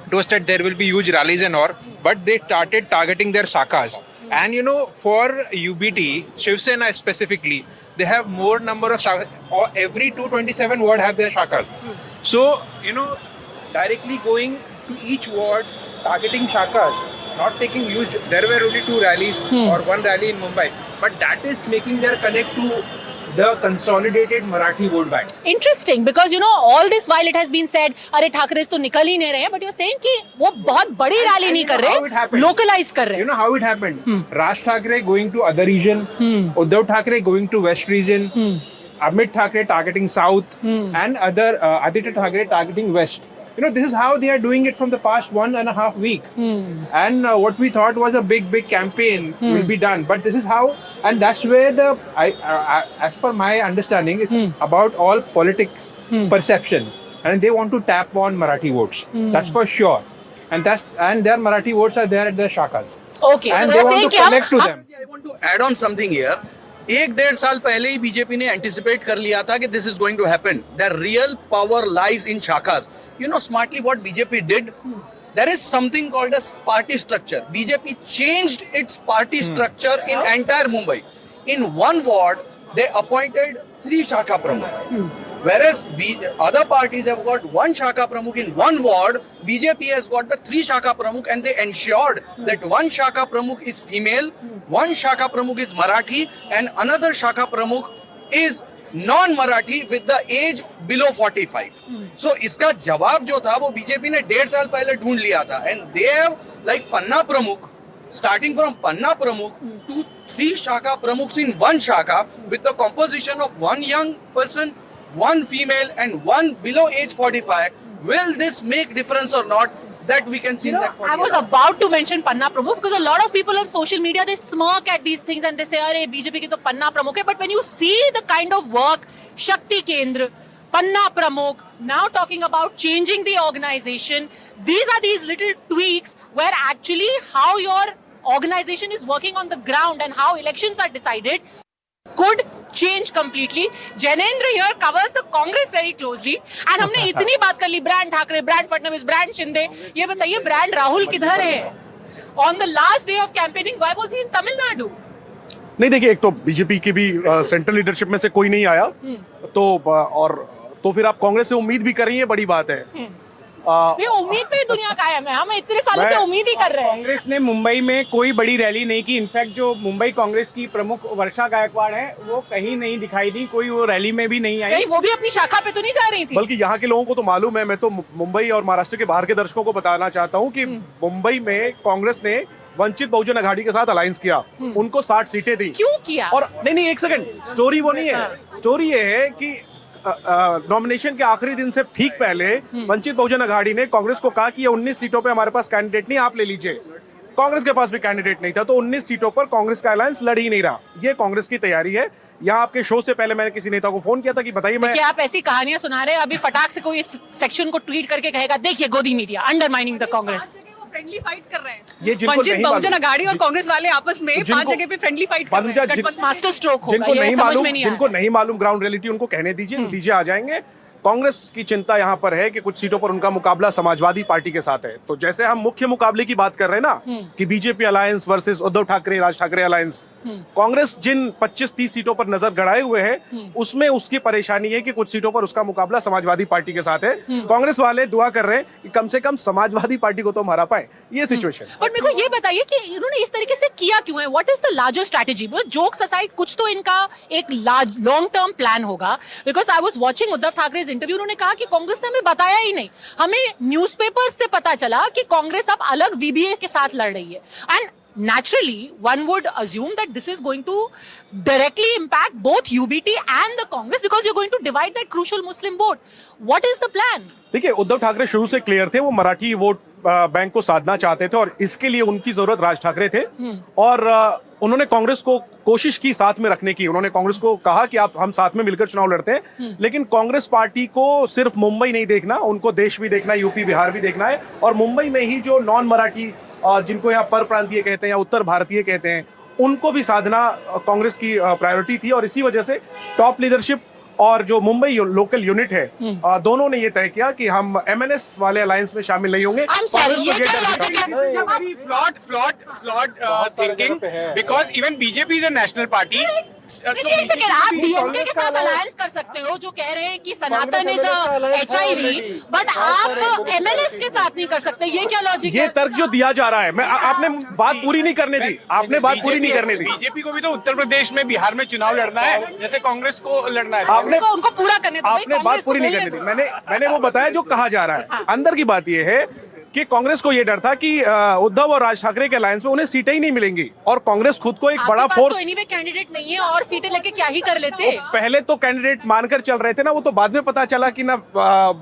it was that there will be huge rallies and all, but they started targeting their shakas. And you know, for UBT, Shiv Sena specifically, they have more number of shakas. Or every 227 ward have their shakas. So you know, directly going to each ward, targeting shakas, not taking huge. There were only 2 rallies or 1 rally in Mumbai, but that is making their connect to the consolidated Marathi vote bank. Interesting, because you know all this while it has been said, अरे ठाकरे तो निकल ही नहीं रहे हैं, but you're saying कि वो बहुत बड़ी रैली नहीं कर रहे, localize कर रहे. You know how it happened? Raj Thackeray going to other region, Uddhav Thackeray going to west region, Amit Thackeray targeting south, and other Aditya Thackeray targeting west. You know, this is how they are doing it from the past 1.5 week. And what we thought was a big campaign will be done, but this is how, and that's where the, as per my understanding, it's about all politics perception, and they want to tap on Marathi votes. That's for sure, and their Marathi votes are there at the shakas. Okay, and so they want to connect to them. I want to add on something here. 1-1.5 साल पहले ही BJP ने anticipate कर लिया था कि this is going to happen. The real power lies in shakhas. You know smartly what BJP did, there is something called as party structure. BJP changed its party structure in entire Mumbai. In one ward, they appointed 3 Shakha Pramukh. Whereas other parties have got 1 Shakha Pramukh in one ward, BJP has got the 3 Shakha Pramukh, and they ensured that 1 Shakha Pramukh is female, 1 Shakha Pramukh is Marathi, and another Shakha Pramukh is non-Marathi with the age below 45. So इसका जवाब जो था वो BJP ने 1.5 साल पहले ढूंढ लिया था. And they have like Panna Pramukh, starting from Panna Pramukh to 3 Shakha Pramukhs in 1 Shakha with the composition of 1 young person, 1 female, and 1 below age 45. Will this make difference or not? That we can see. You know, I was about to mention Panna Pramukh because a lot of people on social media, they smirk at these things and they say, "Arey BJP ki to Panna Pramukh hai." But when you see the kind of work Shakti Kendra, Panna Pramukh, now talking about changing the organization, these are these little tweaks where actually how your organization is working on the ground and how elections are decided could change completely. Janendra here covers the Congress very closely, and हमने इतनी बात कर ली brand Thackeray, brand Fadnavis, brand Shinde. ये बताइए brand Rahul किधर है? On the last day of campaigning, why was he in Tamil Nadu? नहीं, देखिए, एक तो बीजेपी की भी सेंट्रल लीडरशिप में से कोई नहीं आया, तो फिर आप कांग्रेस से उम्मीद भी कर रही हैं, बड़ी बात है. ये उम्मीद पे ही दुनिया कायम है. हम इतने सालों से उम्मीद ही कर रहे हैं. कांग्रेस ने मुंबई में कोई बड़ी रैली नहीं की. इनफैक्ट जो मुंबई कांग्रेस की प्रमुख वर्षा गायकवाड़ है वो कहीं नहीं दिखाई दी, कोई वो रैली में भी नहीं आई. वो भी अपनी शाखा पे तो नहीं जा रही थी. बल्कि यहाँ के लोगों को तो मालूम है. मैं तो मुंबई और महाराष्ट्र के बाहर के दर्शकों को बताना चाहता हूँ कि मुंबई में कांग्रेस ने वंचित बहुजन अघाड़ी के साथ अलायंस किया. उनको 60 सीटें दी. क्यों किया? और नहीं, एक सेकंड, स्टोरी वो नहीं है. स्टोरी ये है कि नॉमिनेशन के आखिरी दिन से ठीक पहले वंचित बहुजन अघाड़ी ने कांग्रेस को कहा कि ये 19 सीटों पे हमारे पास कैंडिडेट नहीं, आप ले लीजिए. कांग्रेस के पास भी कैंडिडेट नहीं था, तो 19 सीटों पर कांग्रेस का अलायंस लड़ ही नहीं रहा. ये कांग्रेस की तैयारी है. यहाँ आपके शो से पहले मैंने किसी नेता को फोन किया था कि बताइए, मैं आप ऐसी कहानियां सुना रहे हैं, अभी फटाक से कोई इस सेक्शन को ट्वीट करके कहेगा, देखिए गोदी media undermining the Congress. Friendly fight कर रहे हैं. ये वंचित बहुजन अघाड़ी और कांग्रेस वाले आपस में 5 जगह पे फ्रेंडली फाइट कर रहे हैं. गणपत मास्टर स्ट्रोक होगा. जिनको नहीं मालूम ग्राउंड रियलिटी, उनको कहने दीजिए, आ जाएंगे. कांग्रेस की चिंता यहाँ पर है कि कुछ सीटों पर उनका मुकाबला समाजवादी पार्टी के साथ है. तो जैसे हम मुख्य मुकाबले की बात कर रहे हैं ना कि BJP alliance versus Uddhav Thackeray, Raj Thackeray alliance, Congress जिन 25-30 सीटों पर नजर गड़ाए हुए है, उसमें उसकी परेशानी है कि कुछ सीटों पर उसका मुकाबला समाजवादी पार्टी के साथ है. कांग्रेस वाले दुआ कर रहे हैं कि कम से कम समाजवादी पार्टी को तो हरा पाए. ये सिचुएशन. बट मेरे को ये बताइए कि इन्होंने इस तरीके से किया क्यों है? What is the larger strategy? Jokes aside, कुछ तो इनका एक लॉन्ग टर्म प्लान होगा. Because I was watching Uddhav Thackeray interview, उन्होंने कहा कि कांग्रेस ने हमें बताया ही नहीं. हमें न्यूज़पेपर्स से पता चला कि कांग्रेस अब अलग वीबीए के साथ लड़ रही है. And naturally one would assume that this is going to directly impact both UBT and the Congress because you're going to divide that crucial Muslim vote. What is the plan? देखिए, उद्धव ठाकरे शुरू से clear थे, वो Marathi vote bank को साधना चाहते थे और इसके लिए उनकी जरूरत राज ठाकरे थे और उन्होंने कांग्रेस को कोशिश की साथ में रखने की। उन्होंने कांग्रेस को कहा कि आप हम साथ में मिलकर चुनाव लड़ते हैं, लेकिन कांग्रेस पार्टी को सिर्फ मुंबई नहीं देखना, उनको देश भी देखना है, यूपी बिहार भी देखना है और मुंबई में ही जो नॉन मराठी जिनको यहाँ पर प्रांतीय कहते हैं या उत्तर भारतीय कहते हैं उनको भी साधना कांग्रेस की प्रायोरिटी थी और इसी वजह से टॉप लीडरशिप और जो मुंबई लोकल यूनिट है दोनों ने ये तय किया कि हम MNS वाले अलायंस में शामिल नहीं होंगे। flawed thinking because even BJP is a national party. लेकिन एक सेकंड, आप डीएमके के साथ अलायंस कर सकते हो जो कह रहे हैं कि सनातन इज HIV, बट आप MNS के साथ नहीं कर सकते, ये क्या लॉजिक है? ये तर्क जो दिया जा रहा है, मैं आपने बात पूरी नहीं करने दी, आपने बात पूरी नहीं करने दी। बीजेपी को भी तो उत्तर प्रदेश में, बिहार में चुनाव लड़ना है जैसे कांग्रेस को लड़ना है। आपने उनको पूरा करने दो, आपने बात पूरी नहीं करने दी। मैंने वो बताया जो कहा जा रहा है। अंदर की बात ये है कि कांग्रेस को ये डर था कि उद्धव और राज ठाकरे के अलायंस में उन्हें सीटें ही नहीं मिलेंगी और कांग्रेस खुद को एक बड़ा फोर्स, तो एनीवे कैंडिडेट नहीं है और सीटें लेके क्या ही कर लेते। पहले तो कैंडिडेट मानकर चल रहे थे ना, वो तो बाद में पता चला कि ना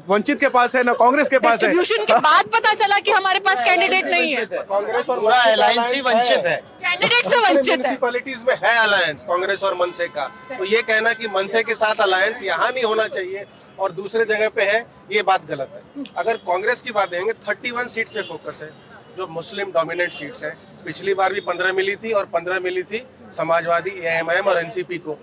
वंचित के पास है ना कांग्रेस के पास है। डिस्ट्रीब्यूशन के बाद पता चला कि हमारे पास कैंडिडेट नहीं है। कांग्रेस और पूरा अलायंस ही वंचित है, कैंडिडेट से वंचित है। म्युनिसिपैलिटीज में है अलायंस कांग्रेस और मनसे का, तो ये कहना कि मनसे के साथ अलायंस यहाँ नहीं होना चाहिए और दूसरे जगह पे है, ये बात गलत है। अगर कांग्रेस की बात देंगे 31 सीट्स पे फोकस है जो मुस्लिम डोमिनेंट सीट्स है। पिछली बार भी 15 मिली थी और 15 मिली थी समाजवादी, AMIM और NCP को।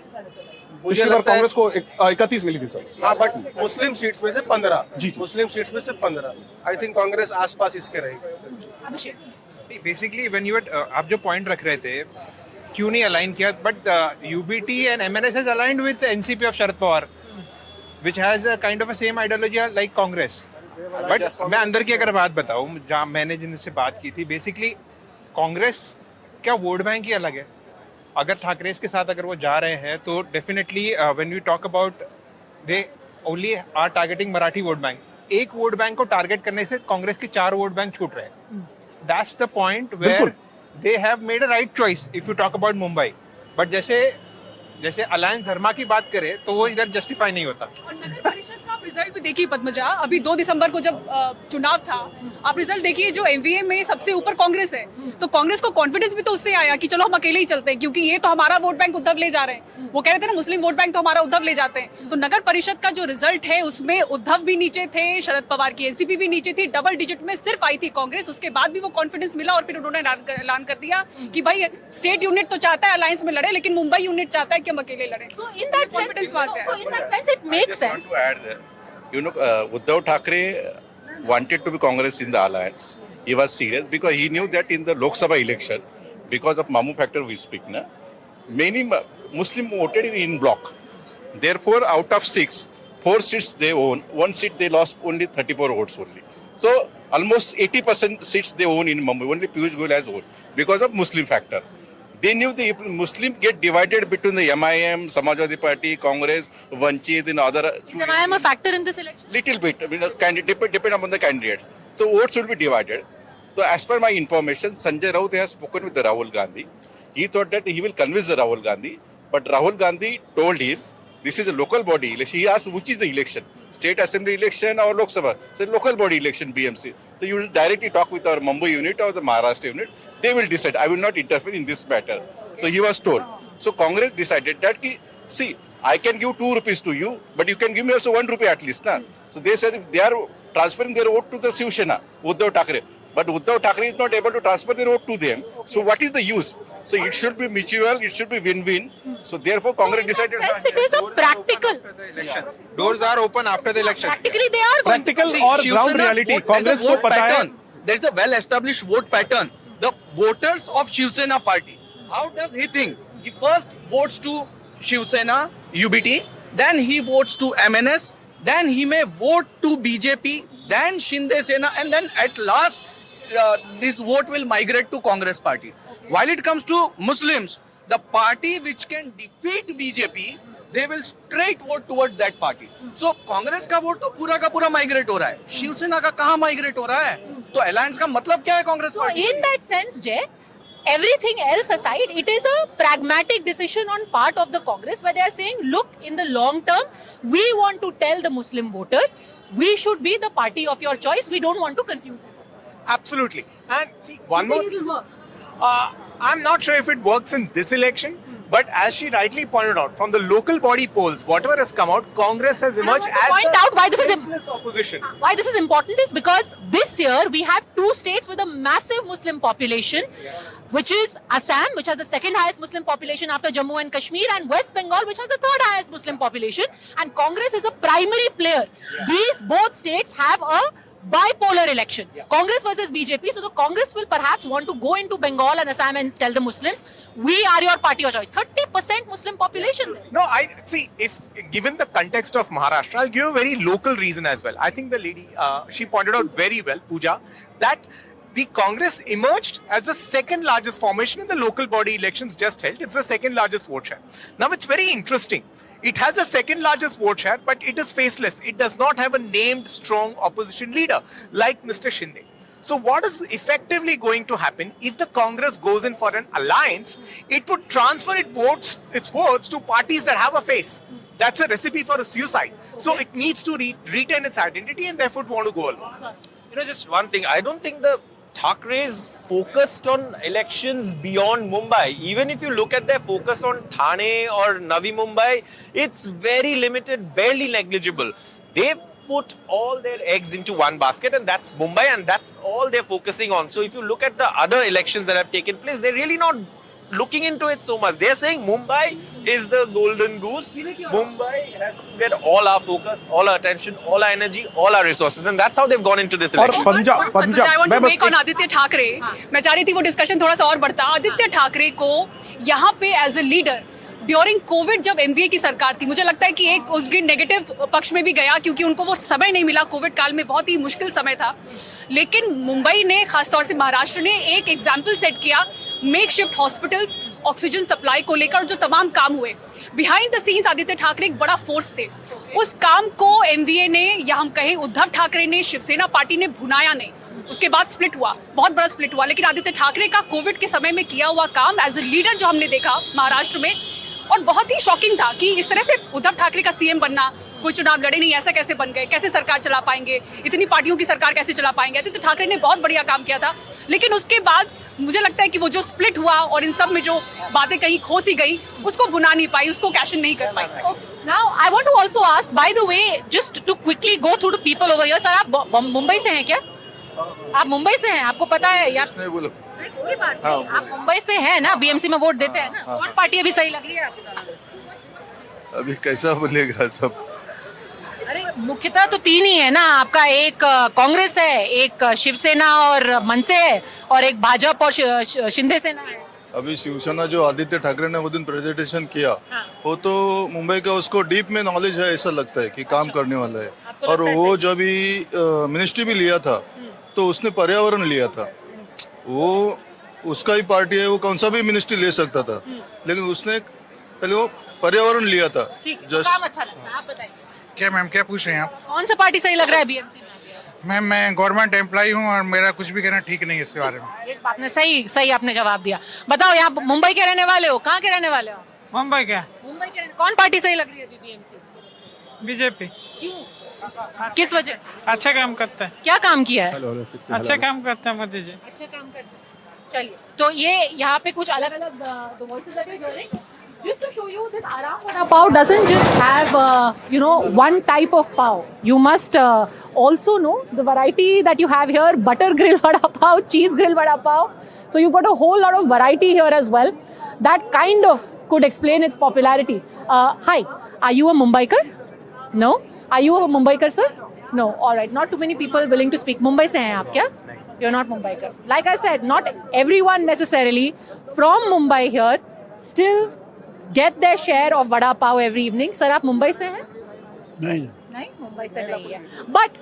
मुझे लगता है कांग्रेस को 31 मिली थी सर। हाँ, बट मुस्लिम सीट्स में से 15 मुस्लिम सीट्स में से 15 आई थिंक कांग्रेस आसपास इसके रहेगी। बेसिकली व्हेन यू आप जो पॉइंट रख रहे थे क्यों नहीं अलाइन किया, but UBT and MNS has aligned with NCP of Sharad Pawar which has a kind of a same ideology like Congress. But मैं अंदर की अगर बात बताऊँ, जहाँ मैंने जिनसे बात की थी, बेसिकली कांग्रेस क्या वोट बैंक ही अलग है। अगर ठाकरे के साथ अगर वो जा रहे हैं तो definitely when we talk about they only are targeting Marathi vote bank, एक वोट बैंक को टारगेट करने से कांग्रेस के 4 वोट बैंक छूट रहे हैं। That's the point where they have made a right choice if you talk about Mumbai. But जैसे alliance dharma की बात करें तो वो इधर जस्टिफाई नहीं होता। और नगर परिषद का आप रिजल्ट भी देखिए पद्मजा, अभी 2 दिसंबर को जब चुनाव था, आप रिजल्ट देखिए, जो MVA में सबसे ऊपर कांग्रेस है, तो कांग्रेस को कॉन्फिडेंस भी तो उससे आया कि चलो हम अकेले ही चलते हैं क्योंकि ये तो हमारा वोट बैंक उद्धव ले जा रहे हैं। वो कह रहे थे ना मुस्लिम वोट बैंक तो हमारा उद्धव ले जाते हैं। तो नगर परिषद का जो रिजल्ट है उसमें उद्धव भी नीचे थे, शरद पवार की NCP भी नीचे थी, डबल डिजिट में सिर्फ आई थी कांग्रेस। उसके बाद भी वो कॉन्फिडेंस मिला और फिर उन्होंने ऐलान कर दिया कि भाई स्टेट यूनिट तो चाहता है अलायंस में लड़े, लेकिन मुंबई यूनिट चाहता है कि हम अकेले लड़े। In that sense, it makes sense. To add there, you know, Uddhav Thackeray wanted to be Congress in the alliance. He was serious because he knew that in the Lok Sabha election, because of Mamu factor we speak, na, many Muslim voted in block. Therefore, out of 6, 4 seats they own, 1 seat they lost only 34 votes only. So almost 80% seats they own in Mumbai. Only Piyush Goyal has won because of Muslim factor. They knew that if Muslim get divided between the MIM, Samajwadi Party, Congress, Vanchit, and other. Is MIM a factor in this election? Little bit. I mean, depend upon the candidates. So votes will be divided. So as per my information, Sanjay Raut has spoken with the Rahul Gandhi. He thought that he will convince the Rahul Gandhi, but Rahul Gandhi told him, this is a local body election. He asked which is the election, state assembly election or Lok Sabha. So local body election, BMC. So you will directly talk with our Mumbai unit or the Maharashtra unit. They will decide. I will not interfere in this matter. So he was told. So Congress decided that, see, I can give 2 rupees to you, but you can give me also 1 rupee at least. Na? So they said they are transferring their vote to the Shiv Sena, Uddhav Thackeray. But Uddhav Thackeray is not able to transfer their vote to them. So what is the use? So it should be mutual, it should be win-win. So therefore Congress decided. It is a practical. Doors are open after the election. Practically they are. Practical और ground reality Congress को पता है। There is a well-established vote pattern. The voters of Shiv Sena party. How does he think? He first votes to Shiv Sena, UBT, then he votes to MNS, then he may vote to BJP, then Shinde Sena, and then at last this vote will migrate to Congress party. While it comes to Muslims, the party which can defeat BJP, they will straight vote towards that party. So Congress का vote तो पूरा का पूरा migrate हो रहा है, शिवसेना का कहाँ माइग्रेट हो रहा है? तो अलायंस का मतलब क्या है Congress party? In that sense, Jay, everything else aside, it is a pragmatic decision on part of the Congress where they are saying, look, in the long term, we want to tell the Muslim voter, we should be the party of your choice. We don't want to confuse them. Absolutely. And see, one more. I'm not sure if it works in this election, but as she rightly pointed out, from the local body polls, whatever has come out, Congress has emerged as point the out why this is faceless opposition. Why this is important is because this year we have two states with a massive Muslim population, which is Assam, which has the second highest Muslim population after Jammu and Kashmir, and West Bengal, which has the third highest Muslim population. And Congress is a primary player. These both states have a bipolar election. Congress versus BJP. So the Congress will perhaps want to go into Bengal and Assam and tell the Muslims, we are your party of choice. 30% Muslim population there. No, I see. If given the context of Maharashtra, I'll give a very local reason as well. I think the lady, she pointed out very well, Pooja, that the Congress emerged as the second largest formation in the local body elections just held. It's the second largest vote share. Now it's very interesting. It has the second largest vote share, but it is faceless. It does not have a named strong opposition leader like Mr. Shinde. So what is effectively going to happen if the Congress goes in for an alliance? It would transfer its votes to parties that have a face. That's a recipe for a suicide. So it needs to retain its identity and therefore want to go along. You know, just one thing. I don't think the Thakres focused on elections beyond Mumbai. Even if you look at their focus on Thane or Navi Mumbai, it's very limited, barely negligible. They've put all their eggs into one basket, and that's Mumbai, and that's all they're focusing on. So if you look at the other elections that have taken place, they're really not looking into it so much. They're saying Mumbai is the golden goose. Mumbai has to get all our focus, all our attention, all our energy, all our resources, and that's how they've gone into this election. I want to make on Aditya Thakre. मैं चाह रही थी वो discussion थोड़ा सा और बढ़ता. आदित्य ठाकरे को यहाँ पे as a leader during Covid जब एमवीए की सरकार थी, मुझे लगता है कि एक उसके नेगेटिव पक्ष में भी गया क्योंकि उनको वो समय नहीं मिला. कोविड काल में बहुत ही मुश्किल समय था, लेकिन मुंबई ने, खासतौर से महाराष्ट्र ने एक एग्जाम्पल सेट किया make shift hospitals, oxygen supply को लेकर जो तमाम काम हुए. Behind the scenes Aditya Thackeray एक बड़ा फोर्स थे. उस काम को एमवीए ने या हम कहें उद्धव ठाकरे ने, शिवसेना पार्टी ने भुनाया नहीं. उसके बाद स्प्लिट हुआ, बहुत बड़ा स्प्लिट हुआ, लेकिन आदित्य ठाकरे का कोविड के समय में किया हुआ काम एज ए लीडर जो हमने देखा महाराष्ट्र में, और बहुत ही शॉकिंग था कि इस तरह से उद्धव ठाकरे का सीएम बनना, कोई चुनाव लड़े नहीं, ऐसा कैसे बन गए, कैसे सरकार चला पाएंगे, इतनी पार्टियों की सरकार कैसे चला पाएंगे. आदित्य ठाकरे ने बहुत बढ़िया काम किया था, लेकिन उसके बाद मुझे लगता है कि वो जो स्प्लिट हुआ और इन सब में जो बातें कहीं खो सी गई, उसको बुना नहीं पाई, उसको कैश इन नहीं कर पाई. Now I want to also ask, by the way, just to quickly go through the people over here. Sir, आप मुंबई से हैं क्या? आप मुंबई से हैं, आपको पता है या? नहीं बोलो. कोई बात नहीं, आप मुंबई से हैं ना, बीएमसी में वोट देते हैं ना. कौन पार्टी अभी सही लग रही है आपको? अभी कैसा बोलेगा सब. अरे मुख्यतः तो तीन ही है ना आपका, एक कांग्रेस है, एक शिवसेना और मनसे है, और एक भाजपा और शिंदे सेना है. अभी शिवसेना जो आदित्य ठाकरे ने वो दिन प्रेजेंटेशन किया, वो तो मुंबई का उसको डीप में नॉलेज है, ऐसा लगता है कि काम करने वाला है. और वो जब भी मिनिस्ट्री भी लिया था तो उसने पर्यावरण लिया था. वो उसका ही पार्टी है, वो कौन सा भी मिनिस्ट्री ले सकता था, लेकिन उसने पहले वो पर्यावरण लिया था. काम अच्छा लगता है. आप बताइए. क्या मैम, क्या पूछ रहे हैं आप? कौन सा पार्टी सही लग रहा है बीएमसी में? मैम, मैं गवर्नमेंट एम्प्लॉय हूँ और मेरा कुछ भी कहना ठीक नहीं है इसके बारे में. एक बात ने सही आपने जवाब दिया. बताओ, यहाँ मुंबई के रहने वाले हो, कहाँ के रहने वाले हो? मुंबई के. मुंबई के. कौन पार्टी सही लग रही है बीएमसी? बीजेपी. क्यों, किस वजह? अच्छा काम करता है. क्या काम किया है? अच्छा काम करता है मोदी जी. अच्छा काम करते हैं. चलिए, तो ये यहाँ पे कुछ अलग अलग just to show you, this Aram Vada Pav doesn't just have one type of pav. You must also know the variety that you have here: butter grill vada pav, cheese grill vada pav. So you've got a whole lot of variety here as well. That kind of could explain its popularity. Hi, are you a Mumbaiker? No. Are you a Mumbaiker, sir? No. All right. Not too many people willing to speak. Mumbai se hain aap kya? You're not Mumbaiker. Like I said, not everyone necessarily from Mumbai here still get their share of vada pav every evening. Sir, आप मुंबई से हैं? नहीं, मुंबई से नहीं है. But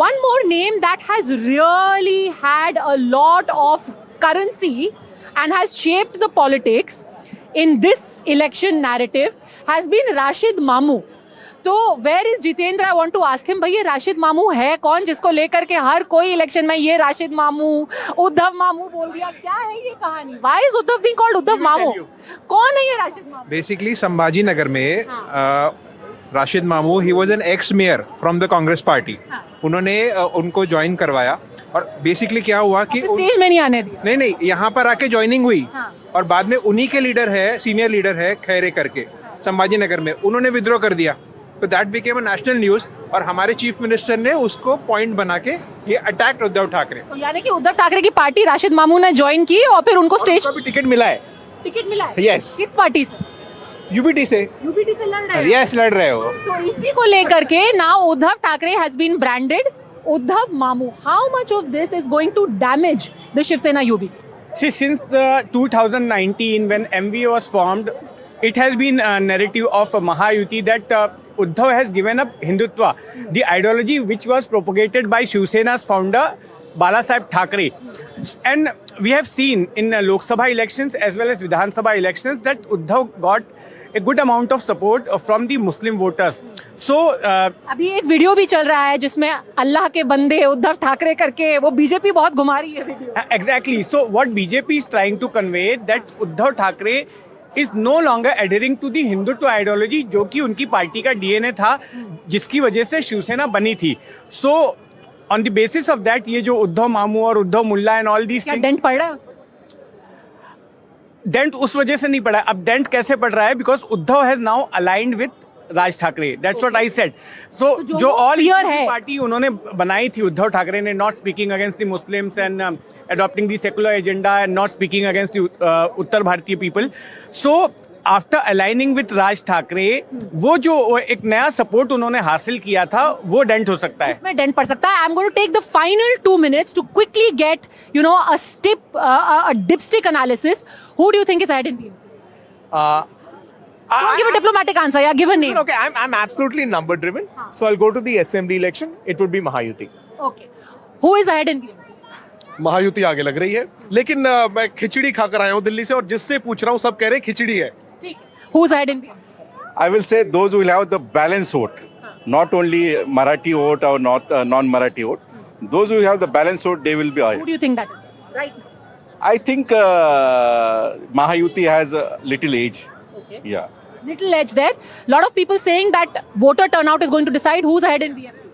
one more name that has really had a lot of currency and has shaped the politics in this election narrative has been Rashid Mamu. तो where is Jitendra? I want to ask him, भाई ये राशिद मामू है कौन जिसको लेकर के हर कोई इलेक्शन में ये राशिद मामू, उद्धव मामू बोल दिया? क्या है ये कहानी? Why is Uddhav being called Uddhav मामू? कौन है ये राशिद मामू? बेसिकली संभाजी नगर में राशिद मामू, he was an x mayor from the Congress party. उन्होंने उनको ज्वाइन करवाया और बेसिकली क्या हुआ कि स्टेज में नहीं आने दिया। नहीं यहाँ पर आके ज्वाइनिंग हुई हाँ। और बाद में उन्हीं के लीडर है, सीनियर लीडर है खैरे करके, संभाजी नगर में, उन्होंने विद्रोह कर दिया। तो that became a national news और हमारे चीफ मिनिस्टर ने उसको पॉइंट बना के ये अटैक उद्धव ठाकरे। तो यानी कि उद्धव ठाकरे की पार्टी राशिद मामू ने ज्वाइन की और फिर उनको स्टेज भी टिकट मिला है। टिकट मिला है? Yes. किस पार्टी से? यूपीटी से। यूपीटी से लड़ रहे हैं? यस, लड़ रहे हो। तो इसी को लेकर के now Uddhav Thackeray has been branded Uddhav Mamu. How much of this is going to damage the Shiv Sena UB? See, since the 2019 when MVA was formed, it has been a narrative of Mahayuti that Uddhav has given up Hindutva, the ideology which was propagated by Shiv Sena's founder Balasaheb Thackeray. And we have seen in Lok Sabha elections as well as Vidhan Sabha elections that Uddhav got a good amount of support from the Muslim voters. So अभी एक video भी चल रहा है जिसमें अल्लाह के बंदे उद्धव ठाकरे करके वो बीजेपी बहुत घुमा रही है video. Exactly. So what BJP is trying to convey that Uddhav Thackeray is no longer adhering to the Hindutva ideology जो कि उनकी पार्टी का DNA था, जिसकी वजह से शिवसेना बनी थी. So on the basis of that ये जो उद्धव मामू और उद्धव मुल्ला एंड ऑल दीस क्या डेंट पड़ रहा है? डेंट उस वजह से नहीं पड़ा. अब डेंट कैसे पड़ रहा है? Because Uddhav has now aligned with Raj Thackeray. That's what I said. So जो ऑल है पार्टी उन्होंने बनाई थी उद्धव ठाकरे ने, not speaking against the Muslims and adopting the secular agenda and not speaking against the उत्तर भारतीय people. So after aligning with Raj Thackeray, वो जो एक नया सपोर्ट उन्होंने हासिल किया था वो डेंट हो सकता है. इसमें डेंट पड़ सकता है. I'm going to take the final 2 minutes to quickly get a dipstick analysis. Who do you think is ahead in BMC? Don't give a diplomatic answer. Yeah, give a name. Okay, I'm absolutely number driven. So I'll go to the assembly election. It would be Mahayuti. Okay. Who is ahead in BMC? Mahayuti आगे लग रही है, लेकिन मैं खिचड़ी खाकर आया हूँ दिल्ली से और जिससे पूछ रहा हूँ सब कह रहे हैं खिचड़ी है. ठीक है. Who's ahead in BMC? I will say those who will have the balanced vote, not only Marathi vote or not non-Marathi vote. Those who have the balanced vote, they will be Who higher. do you think that is? Right now. I think Mahayuti has a little age. Okay. Yeah. Little edge there. Lot of people saying that voter turnout is going to decide who's ahead in BMC.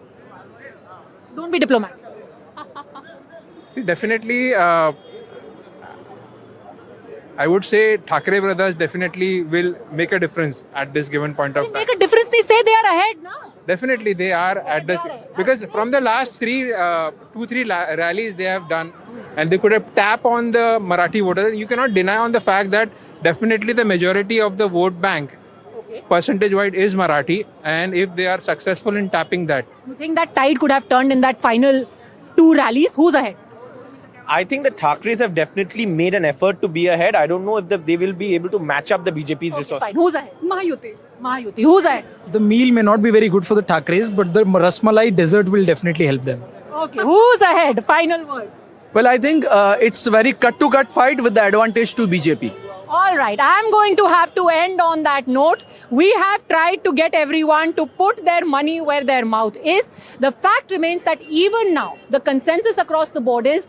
Don't be diplomatic. Definitely, I would say Thackeray brothers definitely will make a difference at this given point of time. Make a difference. They say they are ahead now. Definitely, they are at this because from the last 2-3 rallies they have done, and they could have tapped on the Marathi voter. You cannot deny on the fact that definitely the majority of the vote bank, percentage-wise, is Marathi, and if they are successful in tapping that, You think that tide could have turned in that final 2 rallies? Who's ahead? I think the Thackeray's have definitely made an effort to be ahead. I don't know if they will be able to match up the BJP's resources. Fine. Who's ahead? Mahayuti. Mahayuti. Who's ahead? The meal may not be very good for the Thackeray's, but the Rasmalai dessert will definitely help them. Okay. Who's ahead? Final word. Well, I think it's very cut-to-cut fight with the advantage to BJP. All right, I'm going to have to end on that note. We have tried to get everyone to put their money where their mouth is. The fact remains that even now, the consensus across the board is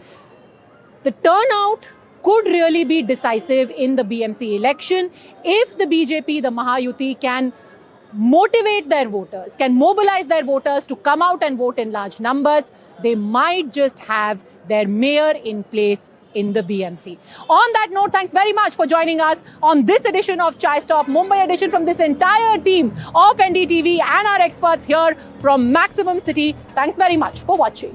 the turnout could really be decisive in the BMC election if the BJP, the Mahayuti, can motivate their voters, can mobilize their voters to come out and vote in large numbers. They might just have their mayor in place in the BMC. On that note, thanks very much for joining us on this edition of Chai Stop Mumbai edition from this entire team of NDTV and our experts here from Maximum City. Thanks very much for watching.